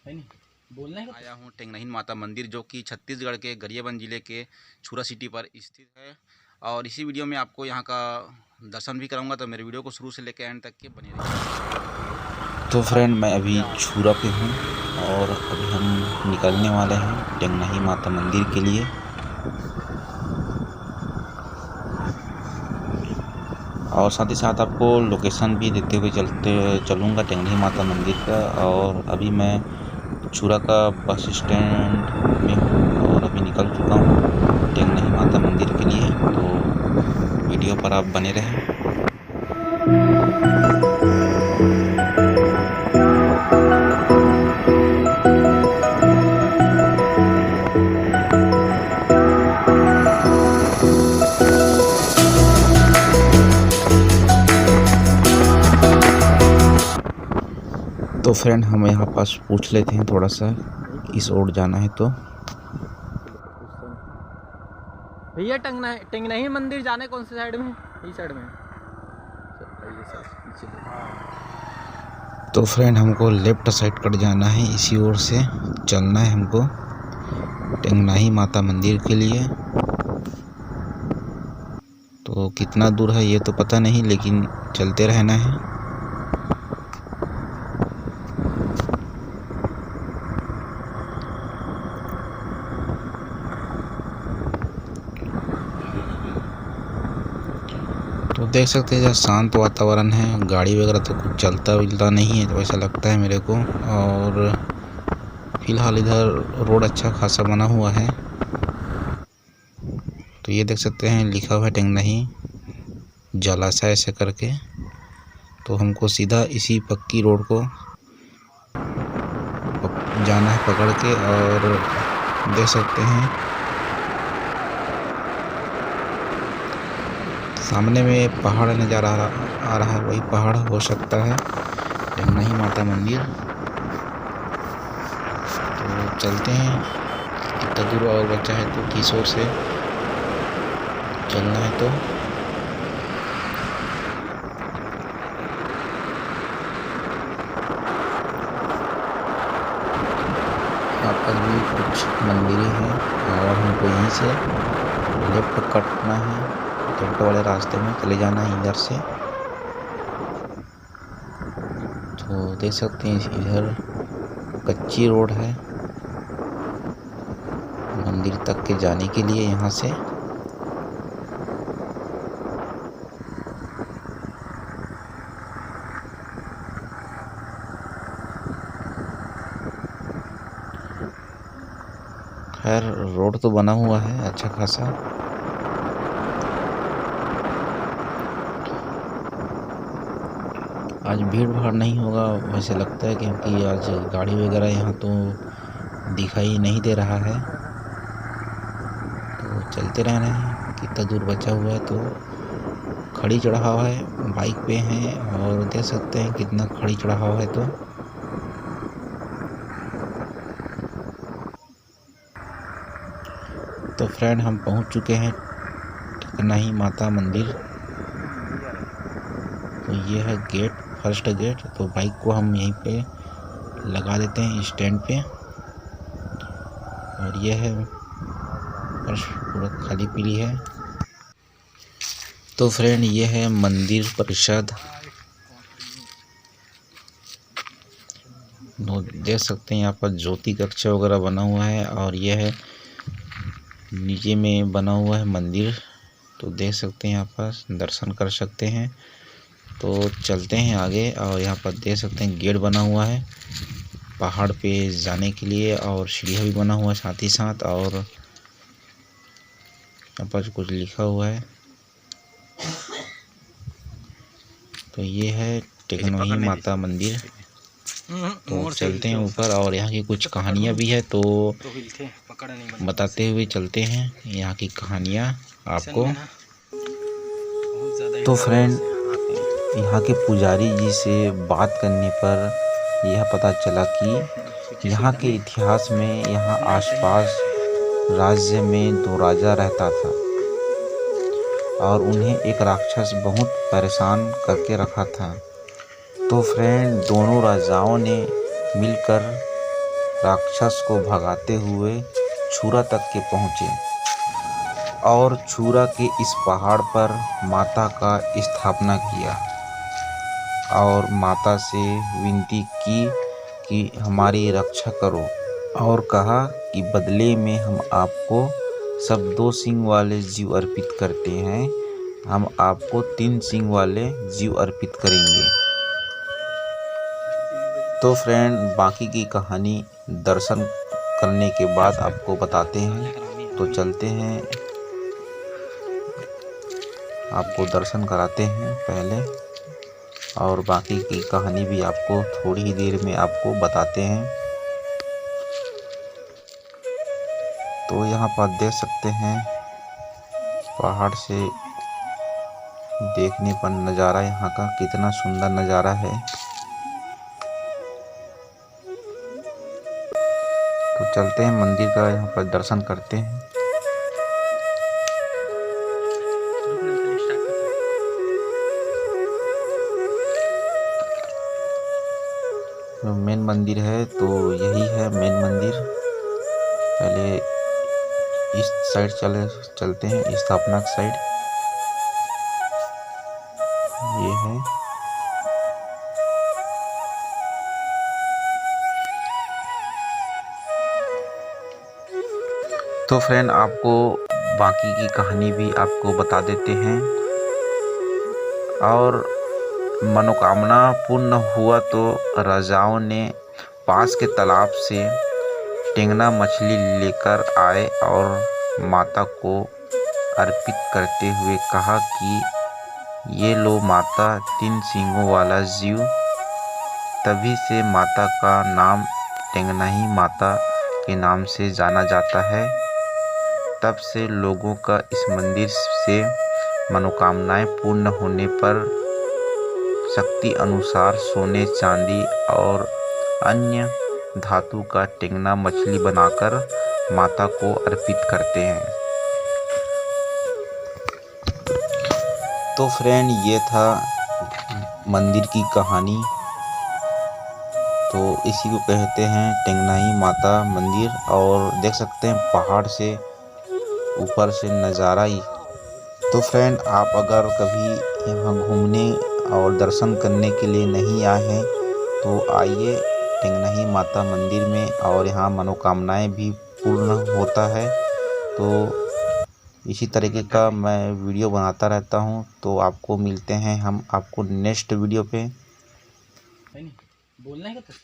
है नहीं बोलना है। आया हूँ टेंगनहीन माता मंदिर, जो कि छत्तीसगढ़ के गरियाबंद जिले के छुरा सिटी पर स्थित है। और इसी वीडियो में आपको यहाँ का दर्शन भी कराऊंगा, तो मेरे वीडियो को शुरू से लेकर एंड तक के बने रहिए। तो फ्रेंड मैं अभी छुरा पे हूँ और अभी हम निकलने वाले हैं टेंगनहीन माता मंदिर के लिए। और साथ ही साथ आपको लोकेशन भी देते हुए चलूँगा टेंगनहीन माता मंदिर का। और अभी मैं छुरा का बस स्टैंड में हूँ और अभी निकल चुका हूँ टेंगनहीन माता मंदिर के लिए। तो वीडियो पर आप बने रहें। तो फ्रेंड हम यहाँ पास पूछ लेते हैं थोड़ा सा, इस ओर जाना है तो। भैया टेंगनहीन मंदिर जाने कौन सी साइड में? इस साइड में। तो फ्रेंड हमको लेफ्ट साइड कट जाना है, इसी ओर से चलना है हमको टेंगनहीन माता मंदिर के लिए। तो कितना दूर है ये तो पता नहीं, लेकिन चलते रहना है। तो देख सकते हैं जहाँ शांत वातावरण है, गाड़ी वगैरह तो कुछ चलता विलता नहीं है, तो ऐसा लगता है मेरे को। और फिलहाल इधर रोड अच्छा खासा बना हुआ है। तो ये देख सकते हैं लिखा हुआ है टेंगनहीन जलाशय ऐसे करके। तो हमको सीधा इसी पक्की रोड को जाना है पकड़ के। और देख सकते हैं सामने में पहाड़ नज़र आ रहा है, वही पहाड़ हो सकता है टेंगनहीन माता मंदिर। तो चलते हैं, कितना दूर और बचा है तो किस ओर से चलना है। तो यहाँ पर भी कुछ मंदिरें हैं और हमको यहीं से लेफ्ट कटना है, लेफ्ट वाले रास्ते में चले जाना है इधर से। तो देख सकते हैं इधर कच्ची रोड है मंदिर तक के जाने के लिए यहाँ से। खैर रोड तो बना हुआ है अच्छा खासा। आज भीड़ भाड़ नहीं होगा वैसे लगता है, क्योंकि आज गाड़ी वगैरह यहाँ तो दिखाई नहीं दे रहा है। तो चलते रहना है, कितना दूर बचा हुआ है। तो खड़ी चढ़ाव है, बाइक पे हैं और देख सकते हैं कितना खड़ी चढ़ाव है। तो फ्रेंड हम पहुंच चुके हैं टेंगनहीन माता मंदिर। तो ये है गेट, फर्स्ट गेट। तो बाइक को हम यहीं पे लगा देते हैं स्टैंड पे। और ये है फर्श पूरा खाली पीली है। तो फ्रेंड ये है मंदिर परिषद, देख सकते हैं यहाँ पर ज्योति कक्ष वगैरह बना हुआ है। और यह है नीचे में बना हुआ है मंदिर। तो देख सकते हैं यहाँ पर दर्शन कर सकते हैं। तो चलते हैं आगे। और यहाँ पर देख सकते हैं गेट बना हुआ है पहाड़ पे जाने के लिए, और सीढ़ियाँ भी बना हुआ है साथ ही साथ। और यहाँ पर कुछ लिखा हुआ है। तो ये है टेंगनहीन माता मंदिर। तो चलते हैं ऊपर, और यहाँ की कुछ कहानियाँ भी है तो बताते हुए चलते हैं यहाँ की कहानियाँ आपको। तो फ्रेंड यहाँ के पुजारी जी से बात करने पर यह पता चला कि यहाँ के इतिहास में यहाँ आसपास राज्य में 2 राजा रहता था और उन्हें एक राक्षस बहुत परेशान करके रखा था। तो फ्रेंड दोनों राजाओं ने मिलकर राक्षस को भगाते हुए छुरा तक के पहुँचे और छुरा के इस पहाड़ पर माता का स्थापना किया और माता से विनती की कि हमारी रक्षा करो और कहा कि बदले में हम आपको सब 2 सींग वाले जीव अर्पित करते हैं, हम आपको 3 सींग वाले जीव अर्पित करेंगे। तो फ्रेंड, बाकी की कहानी दर्शन करने के बाद आपको बताते हैं। तो चलते हैं, आपको दर्शन कराते हैं पहले और बाकी की कहानी भी आपको थोड़ी ही देर में आपको बताते हैं। तो यहाँ पर देख सकते हैं पहाड़ से देखने पर नज़ारा यहाँ का कितना सुंदर नज़ारा है। तो चलते हैं मंदिर का, यहाँ पर दर्शन करते हैं। तो मेन मंदिर है, तो यही है मेन मंदिर। पहले इस साइड चलते हैं, स्थापना साइड ये है। तो फ्रेंड, आपको बाकी की कहानी भी आपको बता देते हैं। और मनोकामना पूर्ण हुआ तो राजाओं ने पास के तालाब से टेंगना मछली लेकर आए और माता को अर्पित करते हुए कहा कि ये लो माता, 3 सींगों वाला जीव। तभी से माता का नाम टेंगनाही माता के नाम से जाना जाता है। तब से लोगों का इस मंदिर से मनोकामनाएं पूर्ण होने पर शक्ति अनुसार सोने, चांदी और अन्य धातु का टेंगना मछली बनाकर माता को अर्पित करते हैं। तो फ्रेंड, ये था मंदिर की कहानी। तो इसी को कहते हैं टेंगनाही माता मंदिर। और देख सकते हैं पहाड़ से ऊपर से नज़ारा ही। तो फ्रेंड, आप अगर कभी यहाँ घूमने और दर्शन करने के लिए नहीं आए हैं तो आइए टेंगनाही माता मंदिर में, और यहाँ मनोकामनाएं भी पूर्ण होता है। तो इसी तरीके का मैं वीडियो बनाता रहता हूँ। तो आपको मिलते हैं हम आपको नेक्स्ट वीडियो पे। बोलना है क्या?